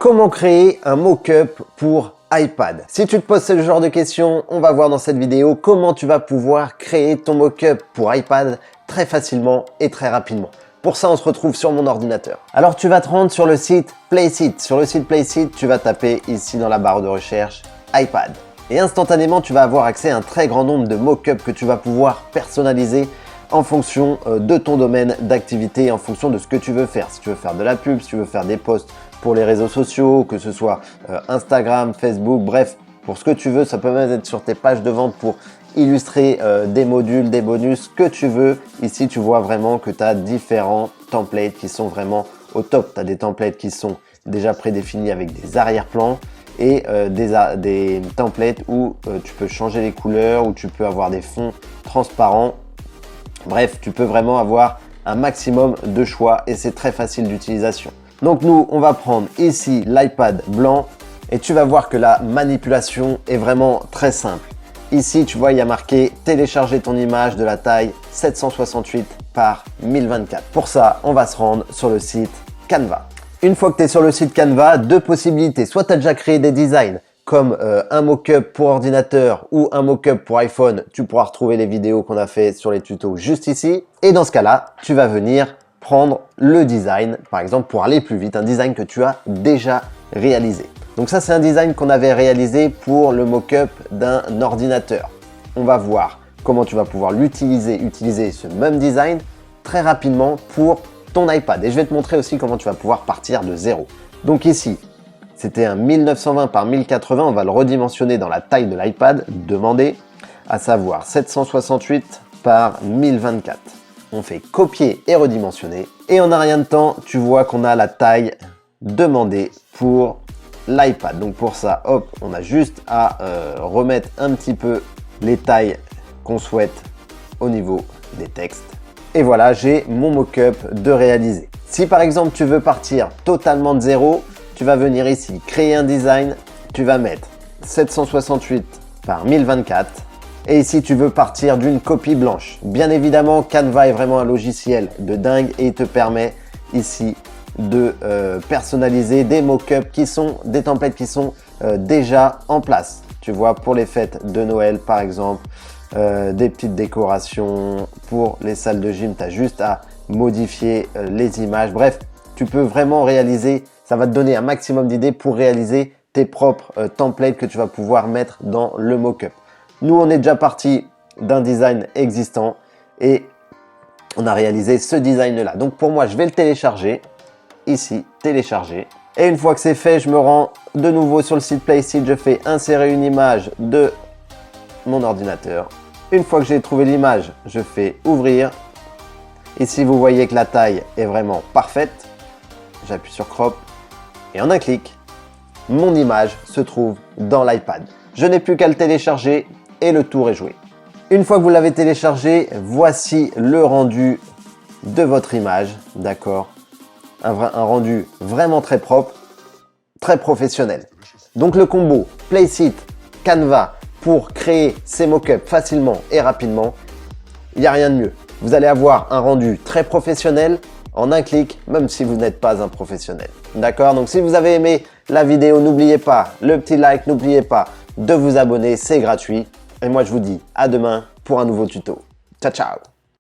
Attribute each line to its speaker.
Speaker 1: Comment créer un mock-up pour iPad? Si tu te poses ce genre de questions, on va voir dans cette vidéo comment tu vas pouvoir créer ton mock-up pour iPad très facilement et très rapidement. Pour ça, on se retrouve sur mon ordinateur. Alors, tu vas te rendre sur le site Placeit. Sur le site Placeit, tu vas taper ici dans la barre de recherche iPad. Et instantanément, tu vas avoir accès à un très grand nombre de mock-ups que tu vas pouvoir personnaliser en fonction de ton domaine d'activité, en fonction de ce que tu veux faire. Si tu veux faire de la pub, si tu veux faire des posts pour les réseaux sociaux, que ce soit Instagram, Facebook, bref, pour ce que tu veux. Ça peut même être sur tes pages de vente pour illustrer des modules, des bonus, ce que tu veux. Ici, tu vois vraiment que tu as différents templates qui sont vraiment au top. Tu as des templates qui sont déjà prédéfinis avec des arrière-plans et des templates où tu peux changer les couleurs, où tu peux avoir des fonds transparents. Bref, tu peux vraiment avoir un maximum de choix et c'est très facile d'utilisation. Donc nous, on va prendre ici l'iPad blanc et tu vas voir que la manipulation est vraiment très simple. Ici, tu vois, il y a marqué télécharger ton image de la taille 768 par 1024. Pour ça, on va se rendre sur le site Canva. Une fois que tu es sur le site Canva, deux possibilités. Soit tu as déjà créé des designs comme un mock-up pour ordinateur ou un mock-up pour iPhone. Tu pourras retrouver les vidéos qu'on a fait sur les tutos juste ici. Et dans ce cas-là, tu vas venir prendre le design, par exemple, pour aller plus vite, un design que tu as déjà réalisé. Donc ça, c'est un design qu'on avait réalisé pour le mock-up d'un ordinateur. On va voir comment tu vas pouvoir utiliser ce même design très rapidement pour ton iPad. Et je vais te montrer aussi comment tu vas pouvoir partir de zéro. Donc ici, c'était un 1920 par 1080. On va le redimensionner dans la taille de l'iPad demandé, à savoir 768 par 1024. On fait copier et redimensionner. Et en un rien de temps, tu vois qu'on a la taille demandée pour l'iPad. Donc pour ça, hop, on a juste à remettre un petit peu les tailles qu'on souhaite au niveau des textes. Et voilà, j'ai mon mock-up de réaliser. Si par exemple, tu veux partir totalement de zéro, tu vas venir ici, créer un design, tu vas mettre 768 par 1024. Et ici, tu veux partir d'une copie blanche. Bien évidemment, Canva est vraiment un logiciel de dingue et il te permet ici de personnaliser des mock-ups qui sont des templates qui sont déjà en place. Tu vois, pour les fêtes de Noël, par exemple, des petites décorations pour les salles de gym, tu as juste à modifier les images. Bref, tu peux vraiment réaliser, ça va te donner un maximum d'idées pour réaliser tes propres templates que tu vas pouvoir mettre dans le mock-up. Nous, on est déjà parti d'un design existant et on a réalisé ce design-là. Donc pour moi, je vais le télécharger. Ici, télécharger. Et une fois que c'est fait, je me rends de nouveau sur le site Placeit. Je fais insérer une image de mon ordinateur. Une fois que j'ai trouvé l'image, je fais ouvrir. Ici, vous voyez que la taille est vraiment parfaite. J'appuie sur crop et en un clic, mon image se trouve dans l'iPad. Je n'ai plus qu'à le télécharger et le tour est joué. Une fois que vous l'avez téléchargé, voici le rendu de votre image, d'accord? Un rendu vraiment très propre, très professionnel. Donc le combo Placeit, Canva pour créer ces mock-ups facilement et rapidement, il n'y a rien de mieux. Vous allez avoir un rendu très professionnel en un clic, même si vous n'êtes pas un professionnel. D'accord? Donc si vous avez aimé la vidéo, n'oubliez pas le petit like, n'oubliez pas de vous abonner, c'est gratuit. Et moi je vous dis à demain pour un nouveau tuto. Ciao, ciao!